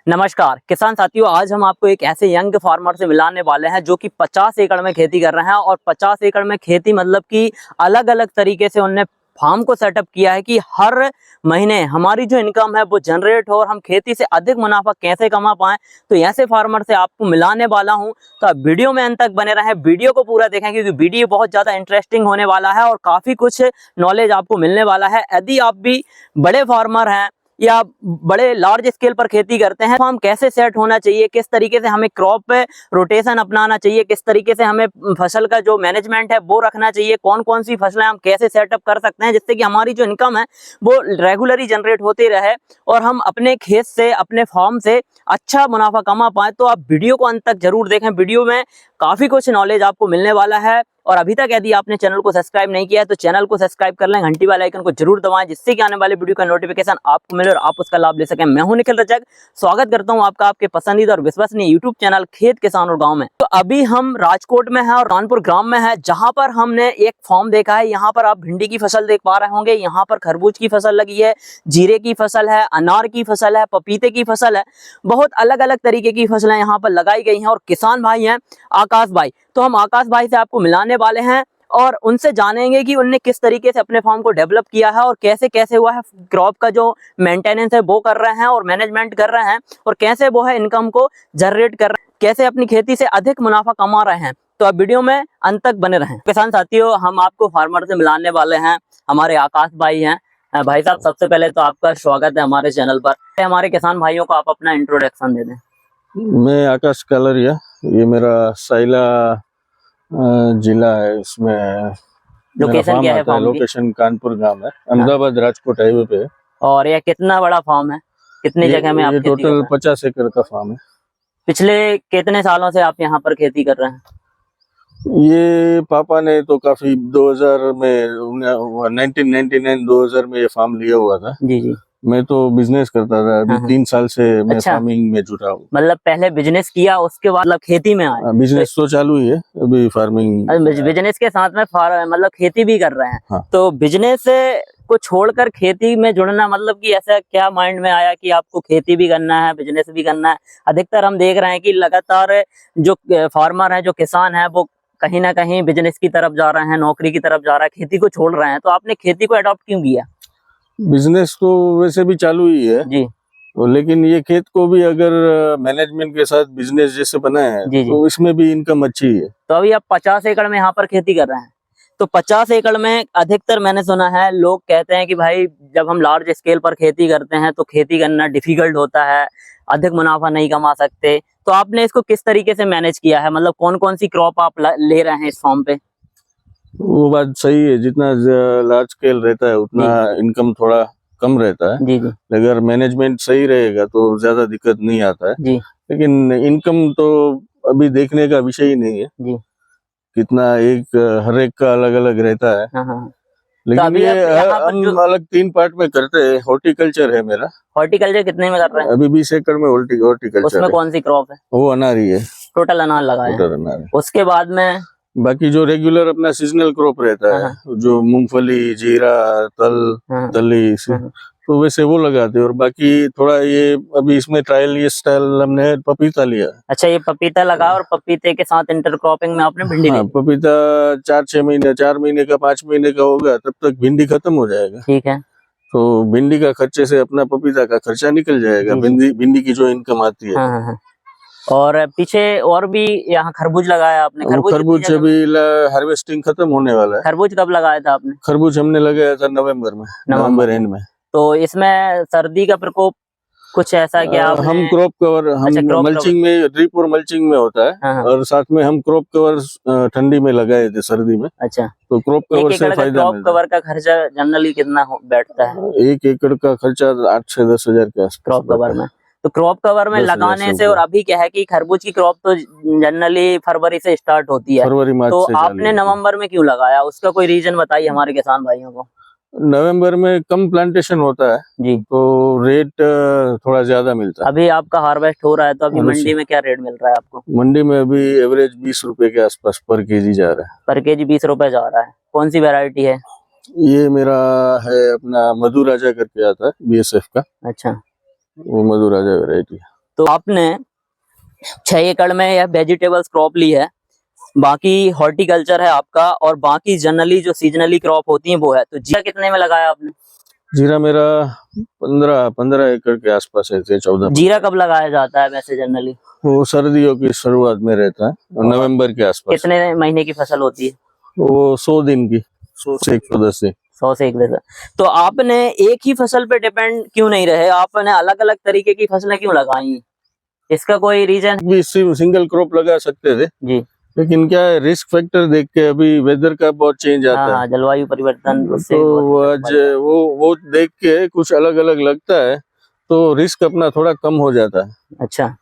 नमस्कार किसान साथियों, आज हम आपको एक ऐसे यंग फार्मर से मिलाने वाले हैं जो कि 50 एकड़ में खेती कर रहे हैं। और 50 एकड़ में खेती मतलब कि अलग अलग तरीके से उन्होंने फार्म को सेटअप किया है कि हर महीने हमारी जो इनकम है वो जनरेट हो और हम खेती से अधिक मुनाफा कैसे कमा पाएं। तो ऐसे फार्मर से आपको मिलाने वाला हूं, तो आप वीडियो में अंत तक बने रहें, वीडियो को पूरा देखें क्योंकि वीडियो बहुत ज़्यादा इंटरेस्टिंग होने वाला है और काफ़ी कुछ नॉलेज आपको मिलने वाला है। यदि आप भी बड़े फार्मर हैं या बड़े लार्ज स्केल पर खेती करते हैं, फार्म कैसे सेट होना चाहिए, किस तरीके से हमें क्रॉप पे रोटेशन अपनाना चाहिए, किस तरीके से हमें फसल का जो मैनेजमेंट है वो रखना चाहिए, कौन कौन सी फसलें हम कैसे सेटअप कर सकते हैं जिससे कि हमारी जो इनकम है वो रेगुलरली जनरेट होती रहे और हम अपने खेत से, अपने फार्म से अच्छा मुनाफा कमा पाए। तो आप वीडियो को अंत तक जरूर देखें, वीडियो में काफी कुछ नॉलेज आपको मिलने वाला है। और अभी तक यदि आपने चैनल को सब्सक्राइब नहीं किया है तो चैनल को सब्सक्राइब कर लें, घंटी वाले आइकन को जरूर दबाएं जिससे कि आने वाले वीडियो का नोटिफिकेशन आपको मिले और आप उसका लाभ ले सकें। मैं हूं निखिल रजक, स्वागत करता हूं आपका आपके पसंदीदा और विश्वसनीय यूट्यूब चैनल खेत किसान और गांव में। तो अभी हम राजकोट में हैं और कानपुर ग्राम में है, जहां पर हमने एक फार्म देखा है। यहाँ पर आप भिंडी की फसल देख पा रहे होंगे, यहाँ पर खरबूज की फसल लगी है, जीरे की फसल है, अनार की फसल है, पपीते की फसल है, बहुत अलग अलग तरीके की फसलें यहाँ पर लगाई गई हैं। और किसान भाई हैं आकाश भाई, तो हम आकाश भाई से आपको मिलाने वाले हैं और उनसे जानेंगे कि उनने किस तरीके से अपने फार्म को डेवलप किया है और कैसे कैसे हुआ है, क्रॉप का जो मेंटेनेंस है वो कर रहे हैं और मैनेजमेंट कर रहे हैं और कैसे वो है इनकम को जनरेट कर रहे हैं, कैसे अपनी खेती से अधिक मुनाफा कमा रहे हैं। तो आप वीडियो में अंत तक बने रहें। किसान साथियों, हम आपको फार्मर से मिलाने वाले हैं, हमारे आकाश भाई हैं। भाई साहब, सबसे पहले तो आपका स्वागत है हमारे चैनल पर। हमारे किसान भाइयों को आप अपना इंट्रोडक्शन दे दें। मैं आकाश कालरिया, ये मेरा साइला जिला है। इसमें लोकेशन क्या है फार्म की? लोकेशन कानपुर गांव है, अहमदाबाद राजकोट हाईवे पे है। और यह कितना बड़ा फार्म है, कितनी जगह में आप ये खेती कर रहे टोटल हैं? 50 एकड़ का फार्म है। पिछले कितने सालों से आप यहाँ पर खेती कर रहे हैं? ये पापा ने तो काफी 2000 में 1999 2000 में ये फार्म लिया हुआ था। जी जी। मैं तो बिजनेस करता था, अभी 3 साल से मैं अच्छा। फार्मिंग में जुटा हूँ। मतलब पहले बिजनेस किया, उसके बाद मतलब खेती में आए? बिजनेस तो चालू ही है, अभी फार्मिंग बिजनेस के साथ में मतलब खेती भी कर रहे हैं। हाँ। तो बिजनेस को छोड़कर खेती में जुड़ना मतलब कि ऐसा क्या माइंड में आया कि आपको खेती भी करना है, बिजनेस भी करना है? अधिकतर हम देख रहे हैं कि लगातार जो फार्मर है, जो किसान है, वो कहीं ना कहीं बिजनेस की तरफ जा रहे हैं, नौकरी की तरफ जा रहा है, खेती को छोड़ रहे हैं। तो आपने खेती को अडॉप्ट क्यों किया? बिजनेस तो वैसे भी चालू ही है जी। लेकिन ये खेत को भी अगर मैनेजमेंट के साथ बिजनेस जैसे बनाया है जी जी। तो इसमें भी इनकम अच्छी है। तो अभी आप 50 एकड़ में यहाँ पर खेती कर रहे हैं। तो 50 एकड़ में अधिकतर मैंने सुना है लोग कहते हैं कि भाई जब हम लार्ज स्केल पर खेती करते हैं तो खेती करना डिफिकल्ट होता है, अधिक मुनाफा नहीं कमा सकते। तो आपने इसको किस तरीके से मैनेज किया है, मतलब कौन कौन सी क्रॉप आप ले रहे हैं इस फार्म पे? वो बात सही है, जितना लार्ज स्केल रहता है उतना इनकम थोड़ा कम रहता है। जी जी। अगर मैनेजमेंट सही रहेगा तो ज्यादा दिक्कत नहीं आता है जी। लेकिन इनकम तो अभी देखने का विषय ही नहीं है जी। कितना, एक हर एक का अलग अलग रहता है। हाँ हाँ। लेकिन अभी ये हम अलग 3 पार्ट में करते हैं। हॉर्टिकल्चर है मेरा। हॉर्टिकल्चर कितने में कर रहे हैं? अभी 20 एकड़ में हॉर्टिकल्चर उसमें है। कौन सी क्रॉप है? वो अनारी है, टोटल अनार लगाए हैं। अनार है। उसके बाद में बाकी जो रेगुलर अपना सीजनल क्रॉप रहता है, जो मूंगफली, जीरा, तली, तो वैसे वो लगाते हैं। और बाकी थोड़ा ये अभी इसमें ट्रायल ये स्टाइल हमने पपीता लिया। अच्छा, ये पपीता लगा और पपीते के साथ इंटरक्रॉपिंग में आपने भिंडी ली? पपीता 4 महीने का 5 महीने का होगा तब तक भिंडी खत्म हो जाएगा। ठीक है। तो भिंडी का खर्चे से अपना पपीता का खर्चा निकल जाएगा। भिंडी की जो इनकम आती है। हाँ। और पीछे और भी यहाँ खरबूज लगाया आपने? खरबूज अभी हार्वेस्टिंग खत्म होने वाला है। खरबूज कब लगाया था आपने? खरबूज हमने लगाया था नवंबर एंड में। तो इसमें सर्दी का प्रकोप कुछ ऐसा क्या आपने? हम क्रॉप कवर, हम मल्चिंग में, ड्रिप और मल्चिंग में होता है। हाँ। और साथ में हम क्रॉप कवर ठंडी में लगाए थे, सर्दी में। अच्छा। तो क्रॉप कवर से फायदा क्रॉप कवर का खर्चा जनरली कितना बैठता है? 1 एकड़ का खर्चा 8 से 10 हजार के आसपास क्रॉप कवर में। तो क्रॉप कवर में लगाने से, और अभी क्या है कि खरबूज की क्रॉप तो जनरली फरवरी से स्टार्ट होती है, फरवरी मार्च तो से आपने नवंबर में क्यों लगाया? उसका कोई रीजन बताइए हमारे किसान भाइयों को। नवंबर में कम प्लांटेशन होता है जी, तो रेट थोड़ा ज्यादा मिलता है। अभी आपका हार्वेस्ट हो रहा है तो अभी मंडी में क्या रेट मिल रहा है आपको? मंडी में अभी एवरेज 20 रुपए के आसपास पर केजी जा रहा है। पर केजी 20 रुपए जा रहा है। कौन सी वैरायटी है? ये मेरा है अपना मधु राजा करके आता है, BSF का। अच्छा, वो मधु राजा वैरायटी है। तो आपने 6 एकड़ में यह वेजिटेबल्स क्रॉप ली है, बाकी हॉर्टिकल्चर है आपका, और बाकी जनरली जो सीजनली क्रॉप होती है वो है। तो जीरा कितने में लगाया आपने? जीरा मेरा 15 एकड़ के आसपास है, 14। जीरा कब लगाया जाता है वैसे जनरली? वो सर्दियों की शुरुआत में रहता है, नवंबर के आसपास। कितने महीने की फसल होती है? वो 100 दिन की, 100 से 110 दिन। 100 से 110। तो आपने एक ही फसल पे डिपेंड क्यों नहीं रहे, आपने अलग अलग तरीके की फसलें क्यों लगाई? इसका कोई रीजन? भी सिंगल क्रॉप लगा सकते थे जी, लेकिन क्या है, रिस्क फैक्टर देख के अभी वेदर का बहुत चेंज आता है, जलवायु परिवर्तन, उससे तो आज वो देख के कुछ अलग अलग लगता है, तो रिस्क अपना थोड़ा कम हो जाता है। अच्छा,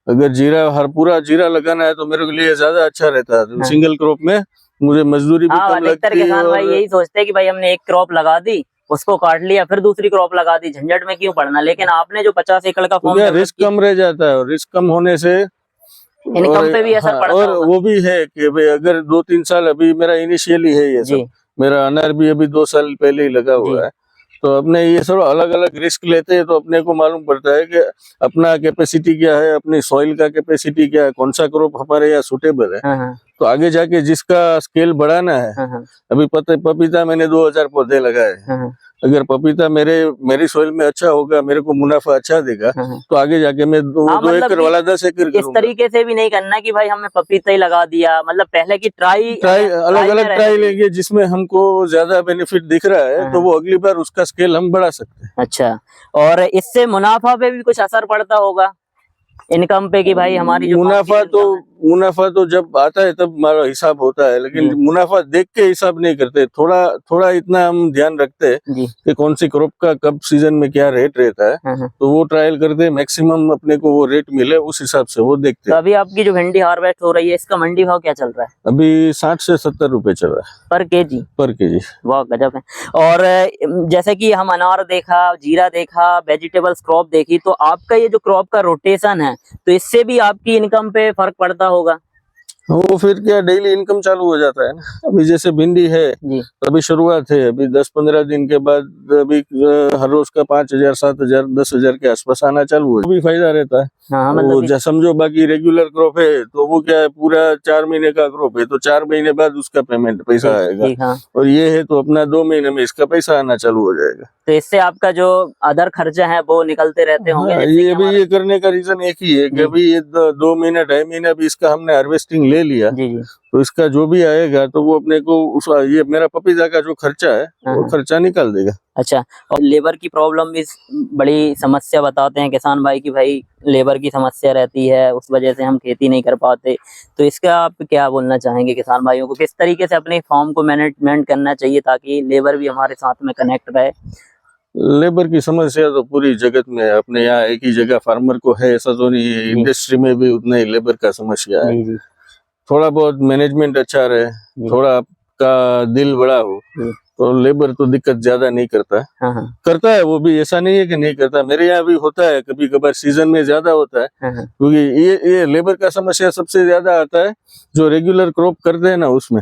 अगर जीरा पूरा जीरा लगाना है तो मेरे के लिए ज्यादा अच्छा रहता है। तो सिंगल क्रॉप में मुझे मजदूरी भी कम लगती है। किसान भाई यही सोचते हैं कि भाई हमने एक क्रॉप लगा दी, उसको काट लिया, फिर दूसरी क्रॉप लगा दी, झंझट में क्यों पड़ना। लेकिन आपने जो 50 एकड़ का फॉर्म, रिस्क कम रह जाता है, और रिस्क कम होने से इनकम पे भी असर पड़ता और होगा। वो भी है कि भाई अगर 2-3 साल, अभी मेरा इनिशियली है ये सब, मेरा अनार भी अभी 2 साल पहले ही लगा हुआ है, तो अपने ये सब अलग अलग रिस्क लेते हैं, तो अपने को मालूम पड़ता है कि अपना कैपेसिटी क्या है, अपनी सॉइल का कैपेसिटी क्या है, कौन सा क्रॉप हमारे यहाँ सुटेबल है। तो आगे जाके जिसका स्केल बढ़ाना है, अभी पपीता मैंने 2000 पौधे लगाए हैं, अगर पपीता मेरी सॉइल में अच्छा होगा, मेरे को मुनाफा अच्छा देगा, तो आगे जाके मैं 2 एकड़ वाला 10 एकड़ इस तरीके से भी नहीं करना कि भाई हमने पपीता ही लगा दिया, मतलब पहले की ट्राई अलग अलग ट्राई लेंगे, जिसमें हमको ज्यादा बेनिफिट दिख रहा है तो वो अगली बार उसका स्केल हम बढ़ा सकते हैं। अच्छा, और इससे मुनाफा पे भी कुछ असर पड़ता होगा, इनकम पे, कि भाई हमारी जो मुनाफा तो जब आता है तब हमारा हिसाब होता है, लेकिन मुनाफा देख के हिसाब नहीं करते। थोड़ा इतना हम ध्यान रखते हैं कि कौन सी क्रॉप का कब सीजन में क्या रेट रहता है, तो वो ट्रायल करते हैं, मैक्सिमम अपने को वो रेट मिले उस हिसाब से वो देखते हैं। तो अभी आपकी जो भिंडी हार्वेस्ट हो रही है, इसका मंडी भाव क्या चल रहा है? अभी 60 से 70 रुपए चल रहा है पर केजी। वाह, गजब है। और जैसे कि हम अनार देखा, जीरा देखा, वेजिटेबल्स क्रॉप देखी, तो आपका ये जो क्रॉप का रोटेशन है, तो इससे भी आपकी इनकम पे फर्क पड़ता होगा। वो फिर क्या डेली इनकम चालू हो जाता है ना। अभी जैसे भिंडी है, अभी शुरुआत है, अभी 10-15 दिन के बाद अभी हर रोज का 5000, 7000, 10,000 के आसपास आना चालू है, भी फायदा रहता है। वो समझो बाकी रेगुलर क्रॉप है तो वो क्या है, पूरा 4 महीने का क्रॉप है, तो 4 महीने बाद उसका पेमेंट पैसा आएगा, और ये है तो अपना 2 महीने में इसका पैसा आना चालू हो जाएगा। तो इससे आपका जो अदर खर्चे हैं वो निकलते रहते होंगे। ये करने का रीजन एक ही है कि अभी ये 2 महीना 2.5 महीना भी इसका हमने हार्वेस्टिंग ले लिया, तो इसका जो भी आएगा तो वो अपने को ये मेरा पपीता का जो खर्चा है वो खर्चा निकाल देगा। अच्छा, और लेबर की प्रॉब्लम भी बड़ी समस्या बताते हैं किसान भाई की भाई लेबर की समस्या रहती है, उस वजह से हम खेती नहीं कर पाते। तो इसका आप क्या बोलना चाहेंगे किसान भाइयों को, किस तरीके से अपने फार्म को मैनेजमेंट करना चाहिए ताकि लेबर भी हमारे साथ में कनेक्ट रहे? लेबर की समस्या तो पूरी जगत में है, अपने यहाँ एक ही जगह फार्मर को है ऐसा तो नहीं है, इंडस्ट्री में भी उतना ही लेबर का समस्या है। थोड़ा बहुत मैनेजमेंट अच्छा रहे, थोड़ा आपका दिल बड़ा हो, तो लेबर तो दिक्कत ज्यादा नहीं करता करता है, वो भी ऐसा नहीं है कि नहीं करता। मेरे यहाँ भी होता है, कभी कभार सीजन में ज्यादा होता है, क्योंकि ये लेबर का समस्या सबसे ज्यादा आता है जो रेगुलर क्रॉप करते हैं ना उसमें,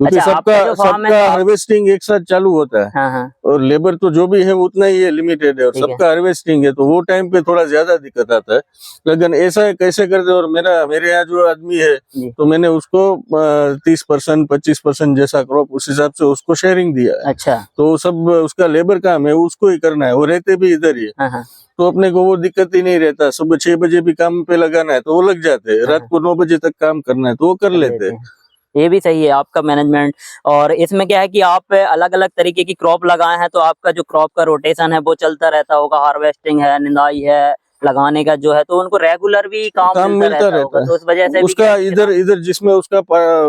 क्योंकि सबका हार्वेस्टिंग एक साथ चालू होता है, और लेबर तो जो भी है उतना ही है, लिमिटेड है, और सबका हार्वेस्टिंग है, तो वो टाइम पे थोड़ा ज्यादा दिक्कत आता है। लेकिन ऐसा है कैसे करते, और मेरे यहाँ जो आदमी है तो मैंने उसको 30%, 25% जैसा क्रॉप उस हिसाब से उसको शेयरिंग दिया है। अच्छा, तो सब उसका लेबर काम है, उसको ही करना है, वो रहते भी इधर ही है, तो अपने को वो दिक्कत ही नहीं रहता। सुबह 6 बजे भी काम पे लगाना है तो वो लग जाते हैं, रात को 9 बजे तक काम करना है तो वो कर लेते हैं। ये भी सही है आपका मैनेजमेंट। और इसमें क्या है कि आप अलग अलग तरीके की क्रॉप लगाए हैं, तो आपका जो क्रॉप का रोटेशन है वो चलता रहता होगा, हार्वेस्टिंग है, निंदाई है, लगाने का जो है, तो उनको रेगुलर भी काम मिलता रहता है। तो उस वजह से उसका इधर जिसमें उसका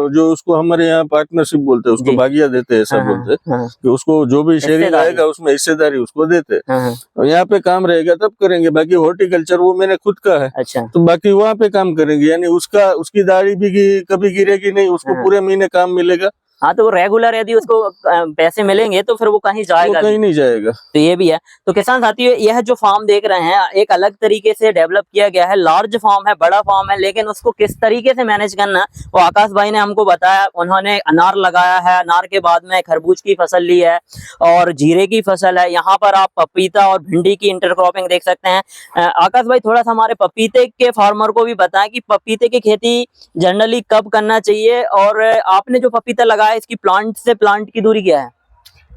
जो उसको हमारे यहाँ पार्टनरशिप बोलते हैं, उसको भागिया देते हैं, सब बोलते हैं कि उसको जो भी शेयरिंग आएगा उसमें हिस्सेदारी उसको देते हैं। और यहाँ पे काम रहेगा तब करेंगे, बाकी हॉर्टिकल्चर वो मैंने खुद का है। अच्छा, तो बाकी वहाँ पे काम करेंगे, यानी उसकी दाढ़ी भी कभी गिरेगी नहीं, उसको पूरे महीने काम मिलेगा, हाँ, तो वो रेगुलर यदि उसको पैसे मिलेंगे तो फिर वो कहीं वो जाएगा कहीं नहीं जाएगा। तो ये भी है। तो किसान साथियों, यह जो फार्म देख रहे हैं एक अलग तरीके से डेवलप किया गया है, लार्ज फार्म है, बड़ा फार्म है, लेकिन उसको किस तरीके से मैनेज करना है वो आकाश भाई ने हमको बताया। उन्होंने अनार लगाया है, अनार के बाद में खरबूज की फसल ली है और जीरे की फसल है। यहाँ पर आप पपीता और भिंडी की इंटरक्रॉपिंग देख सकते हैं। आकाश भाई थोड़ा सा हमारे पपीते के फार्मर को भी बताएं कि पपीते की खेती जनरली कब करना चाहिए, और आपने जो पपीता लगाया इसकी प्लांट से प्लांट की दूरी क्या है?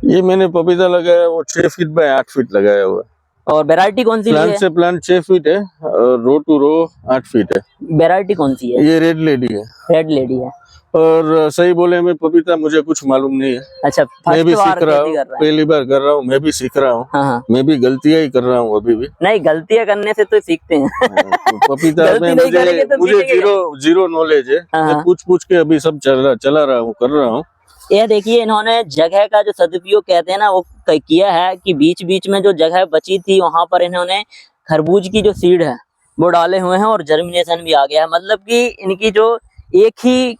ये मैंने पपीता लगाया वो 6 फीट बाय 8 फीट लगाया हुआ है। और वैरायटी कौन सी ली प्लांट है? से प्लांट 6 फीट है और रो टू रो 8 फीट है। वैरायटी कौन सी है? ये रेड लेडी है। रेड लेडी है। और सही बोले मैं पपीता मुझे कुछ मालूम नहीं है। अच्छा, मैं भी फर्स्ट बार सीख रहा खेती हूँ, कर रहे हैं। पहली बार कर रहा हूँ, मैं भी सीख रहा हूँ। हाँ हाँ। मैं भी गलतियां ही कर रहा हूँ अभी भी। नहीं, गलतियां करने से तो सीखते हैं। तो पपीता गलती में नहीं करेंगे तो मुझे सीखेंगे जीरो नॉलेज है। हाँ। मैं पूछ के अभी सब चला रहा हूँ, कर रहा हूँ। ये देखिए, इन्होंने जगह का जो सदुपयोग कहते हैं ना वो किया है कि बीच बीच में जो जगह बची थी वहां पर इन्होंने खरबूज की जो सीड है वो डाले हुए हैं और जर्मिनेशन भी आ गया है। मतलब कि इनकी जो एक ही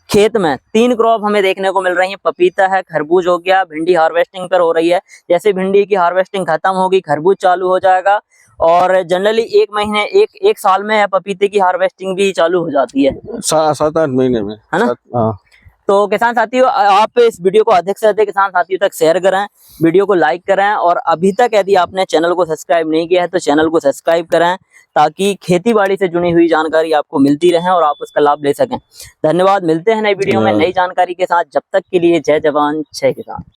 खेत में 3 क्रॉप हमें देखने को मिल रही है। पपीता है, खरबूज हो गया, भिंडी हार्वेस्टिंग पर हो रही है। जैसे भिंडी की हार्वेस्टिंग खत्म होगी खरबूज चालू हो जाएगा, और जनरली 1 महीने एक साल में पपीते की हार्वेस्टिंग भी चालू हो जाती है 7-8 महीने में, है ना? हाँ। तो किसान साथियों, आप इस वीडियो को अधिक से अधिक किसान साथियों तक शेयर करें, वीडियो को लाइक करें, और अभी तक यदि आपने चैनल को सब्सक्राइब नहीं किया है तो चैनल को सब्सक्राइब करें, ताकि खेती बाड़ी से जुड़ी हुई जानकारी आपको मिलती रहे और आप उसका लाभ ले सकें। धन्यवाद, मिलते हैं नई वीडियो में नई जानकारी के साथ। जब तक के लिए जय जवान जय किसान।